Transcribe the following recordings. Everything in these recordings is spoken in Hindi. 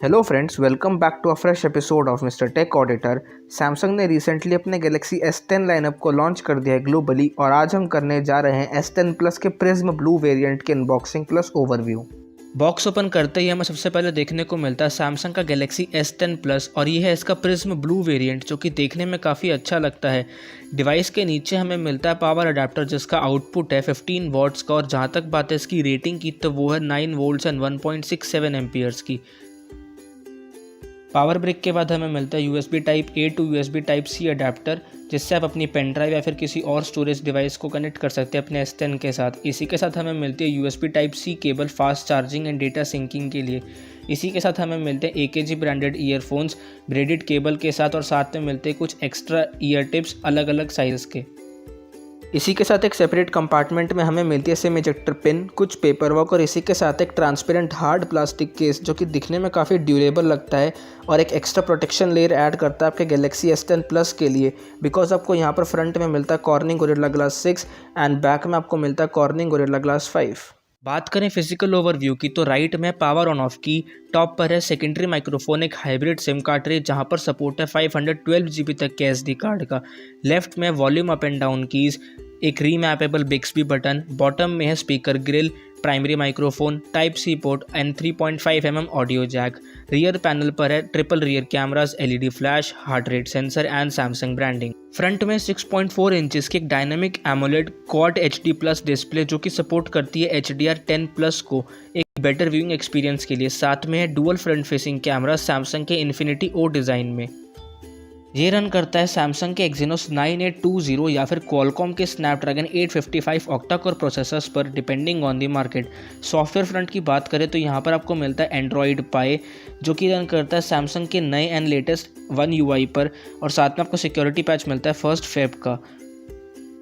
Hello friends, welcome back to a fresh episode of mister tech auditor. Samsung ने रिसेंटली अपने गैलेक्सी S10 लाइनअप को लॉन्च कर दिया है ग्लोबली और आज हम करने जा रहे हैं S10 प्लस के प्रिज्म ब्लू वेरिएंट के unboxing plus overview. Box open करते ही हमें सबसे पहले देखने को मिलता है सैमसंग का गैलेक्सी S10 प्लस और ये है इसका प्रिज्म ब्लू वेरिएंट जो कि देखने में काफ़ी अच्छा लगता है। डिवाइस के नीचे हमें मिलता है पावर अडेप्टर जिसका आउटपुट है 15 वॉट्स का और जहाँ तक बात है इसकी रेटिंग की तो वो है 9 वोल्ट्स एंड 1.67 एम्पियर्स की। पावर ब्रिक के बाद हमें मिलता है USB type A to USB type C adapter जिससे आप अपनी पेन ड्राइव या फिर किसी और स्टोरेज डिवाइस को कनेक्ट कर सकते हैं अपने S10 के साथ। इसी के साथ हमें मिलती है USB type C cable fast charging and data syncing के लिए। इसी के साथ हमें मिलते हैं AKG branded earphones braided cable के साथ और साथ में मिलते हैं कुछ एक्स्ट्रा ईयर टिप्स अलग अलग साइज़ के। इसी के साथ एक सेपरेट कंपार्टमेंट में हमें मिलती है सिम इजेक्टर पिन, कुछ पेपर वर्क और इसी के साथ एक ट्रांसपेरेंट हार्ड प्लास्टिक केस जो कि दिखने में काफ़ी ड्यूरेबल लगता है और एक एक्स्ट्रा प्रोटेक्शन लेयर ऐड करता है आपके गैलेक्सी S10 प्लस के लिए। बिकॉज आपको यहाँ पर फ्रंट में मिलता है cornering gorilla glass 6 and back में आपको मिलता है कॉर्निंग गोरिल्ला ग्लास 5। बात करें फिजिकल ओवरव्यू की तो राइट में power on off key, top पर है सेकेंडरी माइक्रोफोन एक हाइब्रिड सिम कार्ट्रिज जहां पर सपोर्ट है 512 GB तक के SD कार्ड का। लेफ्ट में volume up and down keys, एक रीमैपेबल बिक्सबी बटन, बॉटम में है speaker grill, primary microphone, type C port and 3.5 mm audio jack. Rear panel पर है triple rear cameras, LED flash, heart rate sensor and Samsung branding. Front में 6.4 इंचेस की एक dynamic AMOLED quad HD plus display जो कि सपोर्ट करती है HDR10 प्लस को एक बेटर व्यूइंग एक्सपीरियंस के लिए। साथ में है dual front facing camera Samsung के इन्फिनिटी O डिज़ाइन में। ये रन करता है सैमसंग के Exynos 9820 या फिर क्वालकॉम के स्नैपड्रैगन 855 ऑक्टा कोर प्रोसेसर्स पर depending on the market. Software front की बात करें तो यहाँ पर आपको मिलता है एंड्रॉयड पाई जो कि रन करता है सैमसंग के नए एंड लेटेस्ट One UI पर और साथ में आपको सिक्योरिटी पैच मिलता है 1 Feb का।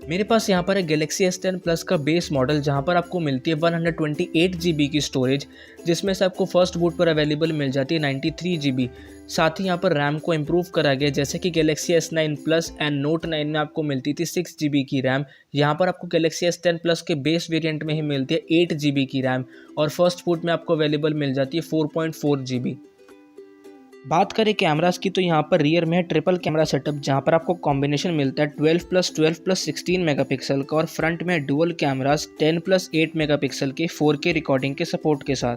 मेरे पास यहाँ पर है गैलेक्सी S10 प्लस का बेस मॉडल जहाँ पर आपको मिलती है 128 GB की स्टोरेज जिसमें से आपको फर्स्ट बूट पर अवेलेबल मिल जाती है 93 GB। साथ ही यहाँ पर रैम को इम्प्रूव करा गया जैसे कि Galaxy S9 plus and note 9 में आपको मिलती थी 6 GB की रैम, यहाँ पर आपको गैलेक्सी S10 प्लस के बेस वेरिएंट में ही मिलती है 8 GB की रैम और फर्स्ट बूट में आपको अवेलेबल मिल जाती है 4.4 GB। बात करें कैमरास की तो यहाँ पर रियर में है ट्रिपल कैमरा सेटअप जहाँ पर आपको कॉम्बिनेशन मिलता है 12+12+16 मेगापिक्सल का और फ्रंट में डुअल कैमरास 10+8 मेगापिक्सल के 4K रिकॉर्डिंग के सपोर्ट के साथ।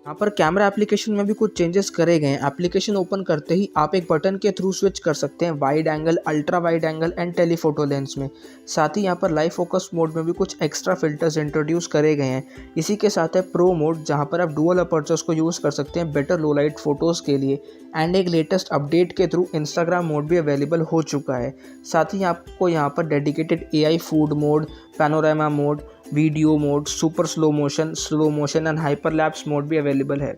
यहाँ पर कैमरा एप्लीकेशन में भी कुछ चेंजेस करे गए हैं। एप्लीकेशन ओपन करते ही आप एक बटन के थ्रू स्विच कर सकते हैं wide angle, ultra wide angle and telephoto lens में। साथ ही यहाँ पर लाइव फोकस मोड में भी कुछ एक्स्ट्रा फिल्टर्स इंट्रोड्यूस करे गए हैं। इसी के साथ है प्रो मोड जहाँ पर आप डुअल अपर्चर्स को यूज़ कर सकते हैं बेटर लो लाइट फोटोज़ के लिए एंड एक लेटेस्ट अपडेट के थ्रू इंस्टाग्राम मोड भी अवेलेबल हो चुका है। साथ ही आपको यहाँ पर dedicated AI food mode, panorama mode, video mode, super slow motion and hyperlapse mode भी अवेलेबल है।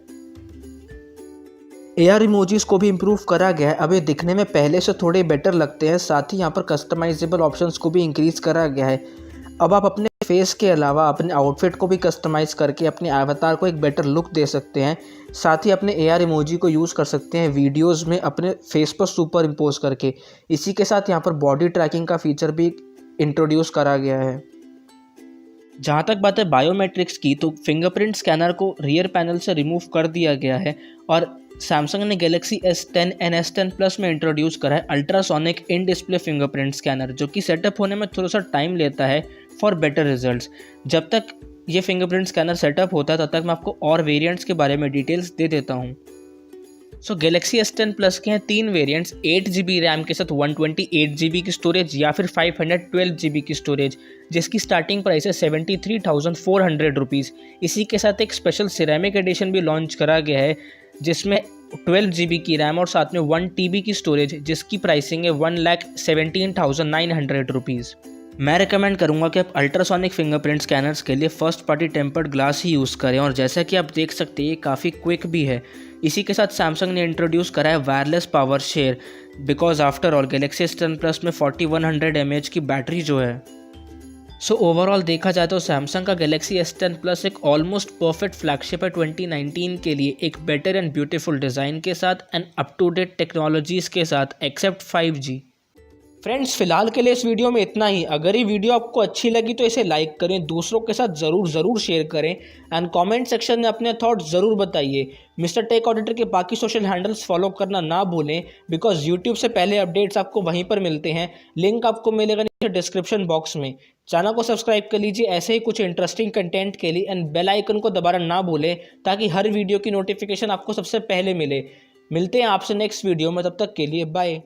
AR इमोजीज को भी इम्प्रूव करा गया है, अब ये दिखने में पहले से थोड़े बेटर लगते हैं। साथ ही यहाँ पर कस्टमाइजेबल ऑप्शंस को भी इंक्रीज करा गया है। अब आप अपने फेस के अलावा अपने आउटफिट को भी कस्टमाइज़ करके अपने अवतार को एक बेटर लुक दे सकते हैं। साथ ही अपने AR इमोजी को यूज़ कर सकते हैं वीडियोज़ में अपने फेस पर सुपर इम्पोज करके। इसी के साथ यहाँ पर बॉडी ट्रैकिंग का फीचर भी इंट्रोड्यूस करा गया है। जहाँ तक बात है बायोमेट्रिक्स की तो फिंगरप्रिंट स्कैनर को रियर पैनल से रिमूव कर दिया गया है और सैमसंग ने Galaxy S10 and S10 plus में इंट्रोड्यूस करा है ultrasonic in display fingerprint scanner जो कि सेटअप होने में थोड़ा सा टाइम लेता है फॉर बेटर रिजल्ट्स। जब तक ये फिंगरप्रिंट स्कैनर सेटअप होता है तब तक मैं आपको और वेरिएंट्स के बारे में डिटेल्स दे देता हूँ। सो गैलेक्सी S10 प्लस के हैं 3 वेरिएंट्स, 8 GB रैम के साथ 128 GB की स्टोरेज या फिर 512 GB की स्टोरेज जिसकी स्टार्टिंग प्राइस है 73,400 रुपीज़। इसी के साथ एक स्पेशल सिरेमिक एडिशन भी लॉन्च करा गया है जिसमें 12 GB की रैम और साथ में 1 TB की स्टोरेज जिसकी प्राइसिंग है 1,17,900 रुपीज़। मैं रिकमेंड करूंगा कि आप अल्ट्रासोनिक फिंगरप्रिंट स्कैनर्स के लिए फर्स्ट पार्टी टेम्पर्ड ग्लास ही यूज़ करें और जैसा कि आप देख सकते हैं ये काफ़ी क्विक भी है। इसी के साथ सैमसंग ने इंट्रोड्यूस करा है wireless power share because after all Galaxy S10 plus में 4100 mAh की बैटरी जो है। सो ओवरऑल देखा जाए तो सैमसंग का गैलेक्सी S10 प्लस एक ऑलमोस्ट परफेक्ट फ्लैगशिप है 2019 के लिए, एक बेटर एंड ब्यूटीफुल डिज़ाइन के साथ and up to date technologies के साथ एक्सेप्ट 5G। फ्रेंड्स फिलहाल के लिए इस वीडियो में इतना ही। अगर ये वीडियो आपको अच्छी लगी तो इसे लाइक करें, दूसरों के साथ ज़रूर शेयर करें एंड कमेंट सेक्शन में अपने थॉट्स ज़रूर बताइए। मिस्टर टेक ऑडिटर के बाकी सोशल हैंडल्स फॉलो करना ना भूलें बिकॉज यूट्यूब से पहले अपडेट्स आपको वहीं पर मिलते हैं। लिंक आपको मिलेगा नीचे डिस्क्रिप्शन बॉक्स में। चैनल को सब्सक्राइब कर लीजिए ऐसे ही कुछ इंटरेस्टिंग कंटेंट के लिए एंड बेल आइकन को दबाना ना भूलें ताकि हर वीडियो की नोटिफिकेशन आपको सबसे पहले मिले। मिलते हैं आपसे नेक्स्ट वीडियो में, तब तक के लिए बाय।